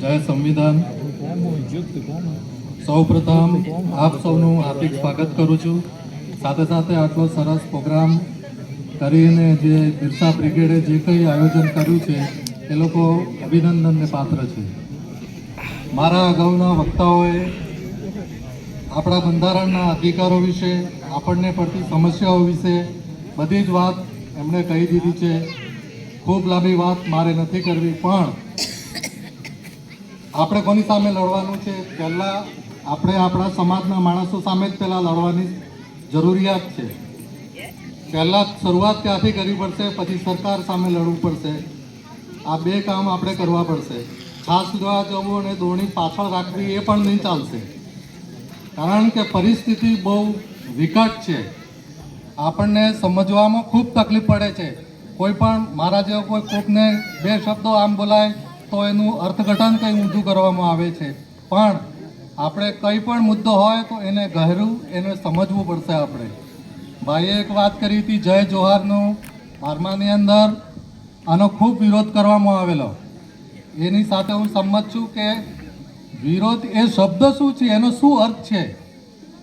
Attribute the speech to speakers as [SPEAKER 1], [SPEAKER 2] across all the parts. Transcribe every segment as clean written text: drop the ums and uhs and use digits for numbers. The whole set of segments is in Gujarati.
[SPEAKER 1] જય સંવિધાન. સૌપ્રથમ આપ સૌનું હાર્દિક સ્વાગત કરું છું. સાથે સાથે આટલો સરસ પ્રોગ્રામ કરીને જે બિરસા બ્રિગેડે જે કંઈ આયોજન કર્યું છે એ લોકો અભિનંદનને પાત્ર છે. મારા અગાઉના વક્તાઓએ આપણા બંધારણના અધિકારો વિશે, આપણને પડતી સમસ્યાઓ વિશે બધી જ વાત એમણે કહી દીધી છે. ખૂબ લાંબી વાત મારે નથી કરવી, પણ આપણે કોની સામે લડવાનું છે? પહેલાં આપણે આપણા સમાજના માણસો સામે જ પહેલાં લડવાની જરૂરિયાત છે. પહેલાં શરૂઆત ત્યાંથી કરવી પડશે, પછી સરકાર સામે લડવું પડશે. આ બે કામ આપણે કરવા પડશે. ખાસ જોવા જવું અને દોણી પાછળ રાખવી એ પણ નહીં ચાલશે, કારણ કે પરિસ્થિતિ બહુ વિકટ છે. આપણને સમજવામાં ખૂબ તકલીફ પડે છે. કોઈ પણ મારા જેવો કોઈ કોકને બે શબ્દો આમ બોલાય તો એનું અર્થઘટન કંઈ ઊંધું કરવામાં આવે છે. પણ આપણે કંઈ પણ મુદ્દો હોય તો એને ગહેરું એને સમજવું પડશે. આપણે ભાઈએ એક વાત કરી હતી જય જોહારનું, બારમાની અંદર આનો ખૂબ વિરોધ કરવામાં આવેલો. એની સાથે હું સંમત છું કે વિરોધ એ શબ્દ શું છે, એનો શું અર્થ છે,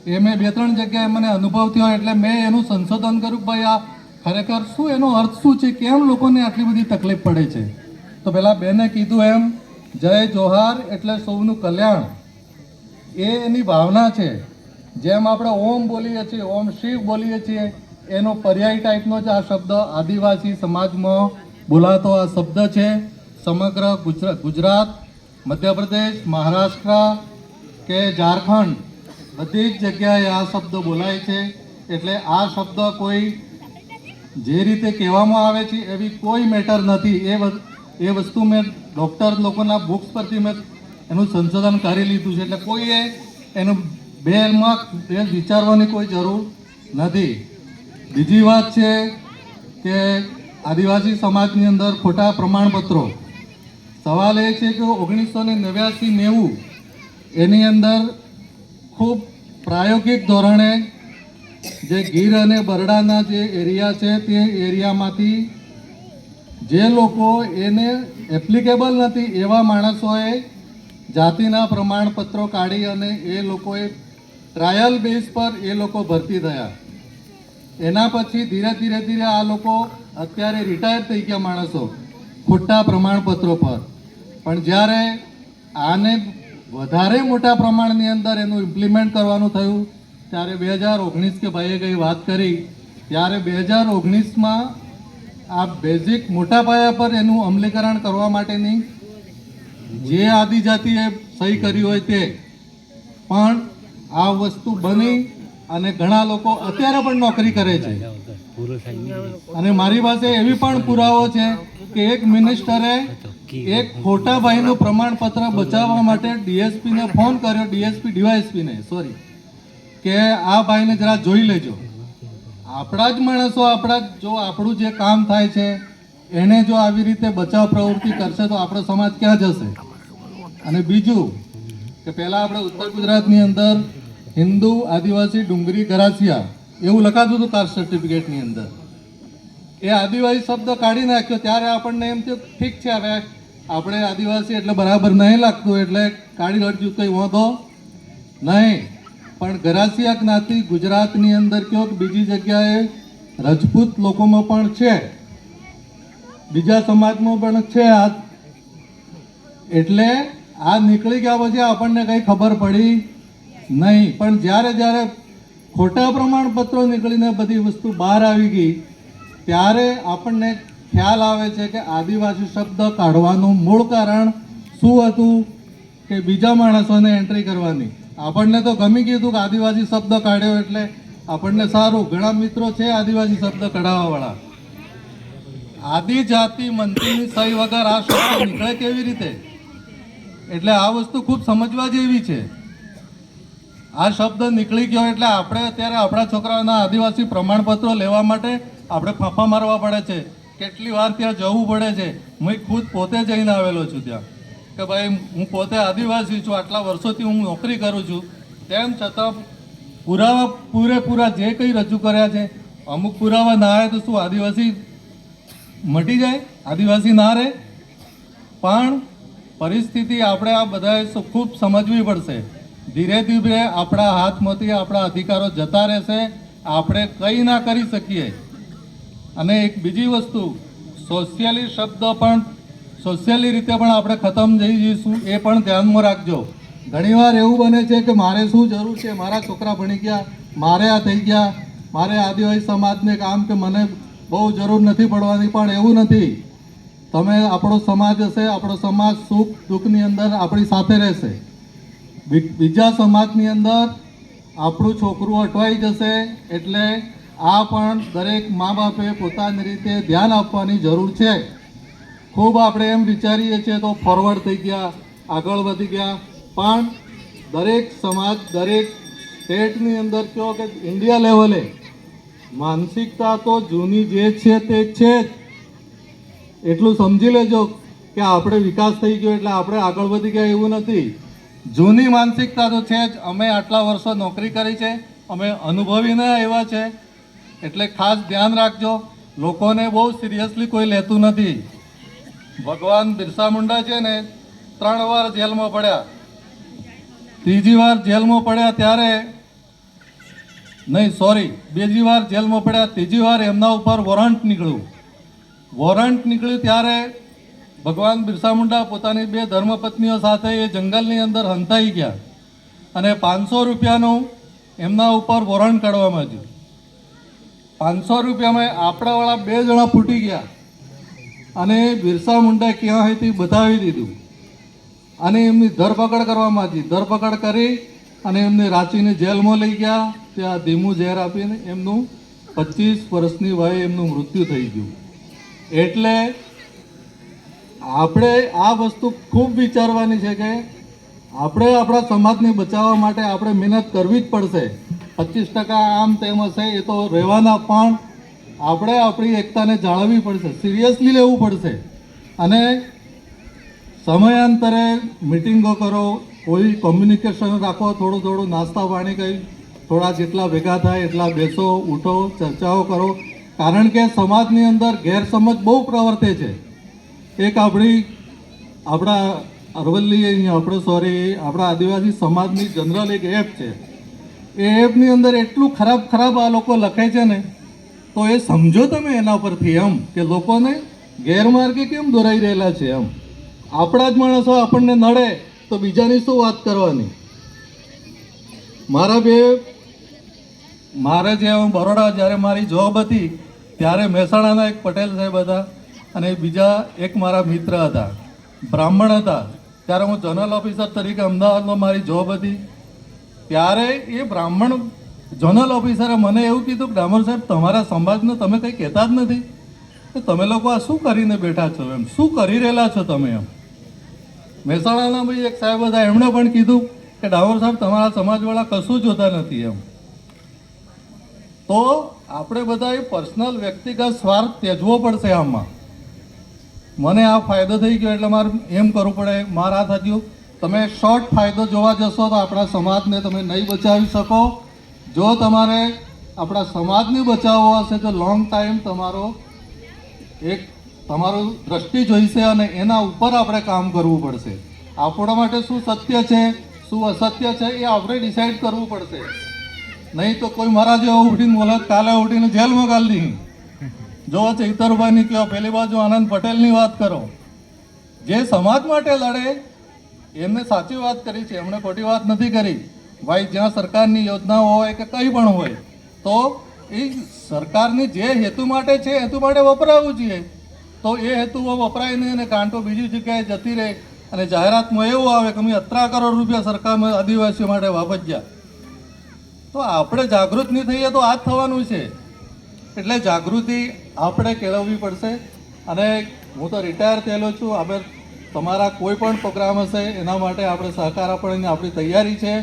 [SPEAKER 1] એ મેં બે ત્રણ જગ્યાએ મને અનુભવ થયો, એટલે મેં એનું સંશોધન કર્યું. ભાઈ આ ખરેખર શું એનો અર્થ શું છે, કેમ લોકોને આટલી બધી તકલીફ પડે છે. તો પહેલાં બેને કીધું એમ જય જોહાર એટલે સૌનું કલ્યાણ, એ એની ભાવના છે. જેમ આપણે ઓમ બોલીએ છીએ, ઓમ શિવ બોલીએ છીએ, એનો પર્યાય ટાઈપનો જ આ શબ્દ આદિવાસી સમાજમાં બોલાતો આ શબ્દ છે. સમગ્ર ગુજરાત, મધ્યપ્રદેશ, મહારાષ્ટ્ર કે ઝારખંડ બધી જ જગ્યાએ આ શબ્દ બોલાય છે. એટલે આ શબ્દ કોઈ જે રીતે કહેવામાં આવે છે એવી કોઈ મેટર નથી. એ વસ્તુ મેં ડૉક્ટર લોકોના બુક્સ પરથી મેં એનું સંશોધન કરી લીધું છે. એટલે કોઈએ એનું બેમાં વિચારવાની કોઈ જરૂર નથી. બીજી વાત છે કે આદિવાસી સમાજની અંદર ખોટા પ્રમાણપત્રો. સવાલ એ છે કે 1989-90 એની અંદર ખૂબ પ્રાયોગિક ધોરણે જે ગીર અને બરડાના જે એરિયા છે તે એરિયામાંથી જે લોકો એને એપ્લિકેબલ નથી એવા માણસોએ જાતિના પ્રમાણપત્રો કાઢી અને એ લોકોએ ટ્રાયલ બેઝ પર એ લોકો ભરતી થયા. એના પછી ધીરે ધીરે આ લોકો અત્યારે રિટાયર થઈ ગયા માણસો ખોટા પ્રમાણપત્રો પર. પણ જ્યારે આને વધારે મોટા પ્રમાણની અંદર એનું ઇમ્પ્લિમેન્ટ કરવાનું થયું ત્યારે 2019 કે ભાઈએ કંઈ વાત કરી, ત્યારે 2019માં આ બેઝિક મોટા પાયા પર એનું અમલીકરણ કરવા માટેની જે આદિજાતિએ સહી કરી હોય તે પણ આ વસ્તુ બની અને ઘણા લોકો અત્યારે પણ નોકરી કરે છે. અને મારી પાસે એવી પણ પુરાવો છે કે એક મિનિસ્ટરે એક ખોટા ભાઈનું પ્રમાણપત્ર બચાવવા માટે ડીએસપીને ફોન કર્યો, ડીવાયએસપીને સોરી, કે આ ભાઈને જરા જોઈ લેજો. આપણા જ માણસો, જો આપણું જે કામ થાય છે એને જો આવી રીતે બચાવ પ્રવૃત્તિ કરશે તો આપણો સમાજ ક્યાં જશે? અને બીજું કે પહેલાં આપણે ઉત્તર ગુજરાતની અંદર હિન્દુ, આદિવાસી, ડુંગરી, ગરાસિયા એવું લખાતું હતું કાસ્ટ સર્ટિફિકેટની અંદર. એ આદિવાસી શબ્દ કાઢી નાખ્યો ત્યારે આપણને એમ થયું ઠીક છે, હવે આપણે આદિવાસી એટલે બરાબર નહીં લાગતું એટલે કાઢી નાખ્યું, કંઈ વાંધો નહીં. પણ ગરાસિયા જ્ઞાતિ ગુજરાતની અંદર કયો કે બીજી જગ્યાએ રજપૂત લોકોમાં પણ છે, બીજા સમાજમાં પણ છે. એટલે આ નીકળી ગયા પછી આપણને કંઈ ખબર પડી નહીં. પણ જ્યારે ખોટા પ્રમાણપત્રો નીકળીને બધી વસ્તુ બહાર આવી ગઈ ત્યારે આપણને ખ્યાલ આવે છે કે આદિવાસી શબ્દ કાઢવાનું મૂળ કારણ શું હતું કે બીજા માણસોને એન્ટ્રી કરવાની. આપણને તો ગમી ગયું હતું કે આદિવાસી શબ્દ કાઢ્યો એટલે આપણને સારું. ઘણા મિત્રો છે આદિવાસી શબ્દ કઢાવવાવાળા. આદિજાતિ મંત્રીની સહી વગર આ શબ્દ નીકળે કેવી રીતે? એટલે આ વસ્તુ ખૂબ સમજવા જેવી છે. આ શબ્દ નીકળી ગયો એટલે આપણે અત્યારે આપણા છોકરાઓના આદિવાસી પ્રમાણપત્રો લેવા માટે આપણે ફાંફા મારવા પડે છે. કેટલી વાર ત્યાં જવું પડે છે. હું ખુદ પોતે જઈને આવેલો છું ત્યાં કે ભાઈ હું પોતે આદિવાસી છું, આટલા વર્ષોથી હું નોકરી કરું છું, તેમ છતાં પુરાવા પૂરેપૂરા જે કંઈ રજૂ કર્યા છે, અમુક પુરાવા ના આવે તો શું આદિવાસી મટી જાય? આદિવાસી ના રહે? પણ પરિસ્થિતિ આપણે આ બધાએ ખૂબ સમજવી પડશે. ધીરે ધીરે આપણા હાથમાંથી આપણા અધિકારો જતા રહેશે, આપણે કંઈ ના કરી શકીએ. અને એક બીજી વસ્તુ, સોશિયલી શબ્દ પણ સોશિયલી રીતે પણ આપણે ખતમ થઈ જઈશું, એ પણ ધ્યાનમાં રાખજો. ઘણીવાર એવું બને છે કે મારે શું જરૂર છે, મારા છોકરા ભણી ગયા, મારે આ થઈ ગયા, મારે આદિવાસી સમાજને કામ કે મને બહુ જરૂર નથી પડવાની, પણ એવું નથી. તમે આપણો સમાજ હશે, આપણો સમાજ સુખ દુઃખની અંદર આપણી સાથે રહેશે. બીજા સમાજની અંદર આપણું છોકરું અટવાઈ જશે, એટલે આ પણ દરેક મા બાપે પોતાની રીતે ધ્યાન આપવાની જરૂર છે. ખૂબ આપણે એમ વિચારીએ છીએ તો ફોરવર્ડ થઈ ગયા, આગળ વધી ગયા, પણ દરેક સમાજ દરેક સ્ટેટની અંદર કહો કે ઇન્ડિયા લેવલે માનસિકતા તો જૂની જે છે તે છે જ. એટલું સમજી લેજો કે આપણે વિકાસ થઈ ગયો એટલે આપણે આગળ વધી ગયા એવું નથી. જૂની માનસિકતા તો છે જ. અમે આટલા વર્ષો નોકરી કરી છે, અમે અનુભવીને આવ્યા છે, એટલે ખાસ ધ્યાન રાખજો. લોકોને બહુ સિરિયસલી કોઈ લેતું નથી. ભગવાન બિરસા મુંડા છે ને 3 વાર જેલમાં પડ્યા, ત્રીજી વાર જેલમાં પડ્યા ત્યારે નહીં, સોરી, બીજી વાર જેલમાં પડ્યા, ત્રીજી વાર એમના ઉપર વોરંટ નીકળ્યું. વોરંટ નીકળ્યું ત્યારે ભગવાન બિરસા મુંડા પોતાની 2 ધર્મપત્નીઓ સાથે એ જંગલની અંદર હંતાઈ ગયા અને 500 રૂપિયાનું એમના ઉપર વોરંટ કાઢવામાં આવ્યું. 500 રૂપિયામાં આપણાવાળા 2 જણા ફૂટી ગયા અને બિરસા મુંડા ક્યાં હોય તે બતાવી દીધું અને એમની ધરપકડ કરવામાં આવી. ધરપકડ કરી અને એમને રાંચીની જેલમાં લઈ ગયા. ત્યાં ધીમું ઝેર આપીને એમનું 25 વર્ષની વયે એમનું મૃત્યુ થઈ ગયું. એટલે આપણે આ વસ્તુ ખૂબ વિચારવાની છે કે આપણે આપણા સમાજને બચાવવા માટે આપણે મહેનત કરવી જ પડશે. 25% આમ તેમ હશે એ તો રહેવાના, પણ આપણે આપણી એકતાને જાળવવી પડશે, સિરિયસલી લેવું પડશે. અને સમયાંતરે મિટિંગો કરો, કોઈ કોમ્યુનિકેશન રાખો, થોડું થોડું નાસ્તા પાણી કંઈ થોડા જેટલા ભેગા થાય એટલા બેસો, ઉઠો, ચર્ચાઓ કરો. કારણ કે સમાજની અંદર ગેરસમજ બહુ પ્રવર્તે છે. એક આપણા અરવલ્લી આપણા આદિવાસી સમાજની જનરલ એક એપ છે. એ એપની અંદર એટલું ખરાબ આ લોકો લખે છે ને, તો એ સમજો તમે એના પરથી એમ કે લોકોને ગેરમાર્ગે કેમ દોરાઈ રહેલા છે. એમ આપણા જ માણસો આપણને નડે તો બીજાની શું વાત કરવાની. મારે જે બરોડા જ્યારે મારી જોબ હતી ત્યારે મહેસાણાના એક પટેલ સાહેબ હતા અને બીજા એક મારા મિત્ર હતા, બ્રાહ્મણ હતા. ત્યારે હું જનરલ ઓફિસર તરીકે અમદાવાદમાં મારી જોબ હતી. ત્યારે એ બ્રાહ્મણ જનરલ ઓફિસરે મને એવું કીધું કે ડામોર સાહેબ, તમારા સમાજને તમે કંઈ કહેતા જ નથી કે તમે લોકો આ શું કરીને બેઠા છો, એમ શું કરી રહેલા છો તમે. એમ મહેસાણાના ભાઈ એક સાહેબ હતા, એમણે પણ કીધું કે ડામોર સાહેબ, તમારા સમાજવાળા કશું જોતા નથી. એમ તો આપણે બધાએ પર્સનલ વ્યક્તિગત સ્વાર્થ ત્યજવો પડશે. આમાં મને આ ફાયદો થઈ ગયો એટલે મારે એમ કરવું પડે, મારા થયું. તમે શોર્ટ ફાયદો જોવા જશો તો આપણા સમાજને તમે નહીં બચાવી શકો. જો તમારે આપણા સમાજને બચાવવો હશે તો લોંગ ટાઈમ તમારું દ્રષ્ટિ જોઈશે અને એના ઉપર આપણે કામ કરવું પડશે. આપણા માટે શું સત્ય છે, શું અસત્ય છે, એ આપણે ડિસાઈડ કરવું પડશે. નહીં તો કોઈ મારા જેવો ઉઠીને બોલે, કાલે ઉઠીને જેલમાં ગાલી દી. જો ચૈતરભાઈની કહો, પેલી બાજુ આનંદ પટેલની વાત કરો, જે સમાજ માટે લડે એમને સાચી વાત કરી છે, એમણે ખોટી વાત નથી કરી. ભાઈ, જ્યાં સરકારની યોજનાઓ હોય કે કંઈ પણ હોય તો એ સરકારની જે હેતુ માટે છે હેતુ માટે વપરાવવું જોઈએ. તો એ હેતુઓ વપરાય નહીં અને કાંટો બીજી જગ્યાએ જતી રહે અને જાહેરાતમાં એવું આવે કે અમે 17 કરોડ રૂપિયા સરકારમાં આદિવાસીઓ માટે વાપર્યા. તો આપણે જાગૃત નહીં થઈએ તો આ જ થવાનું છે. એટલે જાગૃતિ આપણે કેળવવી પડશે. અને હું તો રિટાયર થયેલો છું. આપણે તમારા કોઈ પણ પ્રોગ્રામ હશે એના માટે આપણે સહકાર આપવાની આપણી તૈયારી છે.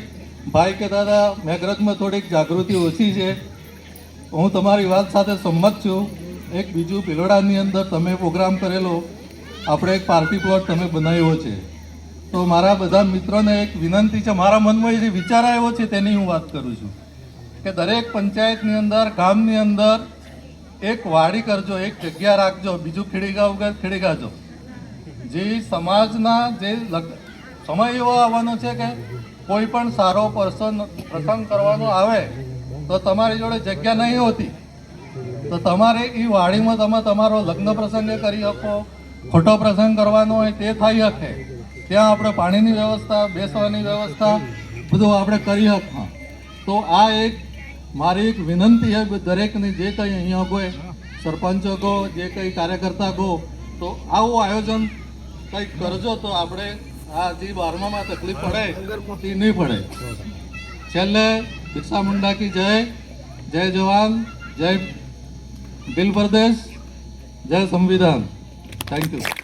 [SPEAKER 1] ભાઈ કે દાદા, મેઘરજમાં થોડીક જાગૃતિ ઓછી છે, હું તમારી વાત સાથે સંમત છું. એક બીજું ભિલોડાની અંદર તમે પ્રોગ્રામ કરેલો, આપણે એક પાર્ટી પ્લોટ તમે બનાવ્યો છે. તો મારા બધા મિત્રોને એક વિનંતી છે, મારા મનમાં જે વિચાર આવ્યો છે તેની હું વાત કરું છું કે દરેક પંચાયતની અંદર, ગામની અંદર એક વાડી કરજો, એક જગ્યા રાખજો. બીજું ખેડીગાવ ખેડીગાજો, જે સમાજના જે સમય એવો આવવાનો છે કે કોઈ પણ સારો પ્રસંગ કરવાનો આવે તો તમારી જોડે જગ્યા નહીં હોતી, તો તમારે એ વાડીમાં તમે તમારો લગ્ન પ્રસંગે કરી શકો, ખોટો પ્રસંગ કરવાનો હોય તે થઈ શકે, ત્યાં આપણે પાણીની વ્યવસ્થા, બેસવાની વ્યવસ્થા બધું આપણે કરી શકીએ. તો આ એક મારી એક વિનંતી છે દરેકની, જે કંઈ અહીંયા કોઈ સરપંચો કહો, જે કંઈ કાર્યકર્તા કહો, તો આવું આયોજન કંઈક કરજો તો આપણે આ જે 12માં તકલીફ પડે તે નહીં પડે. છેલ્લે બિરસા મુંડા કી જય, જય જવાન, જય ભીલ પ્રદેશ, જય સંવિધાન. Thank you.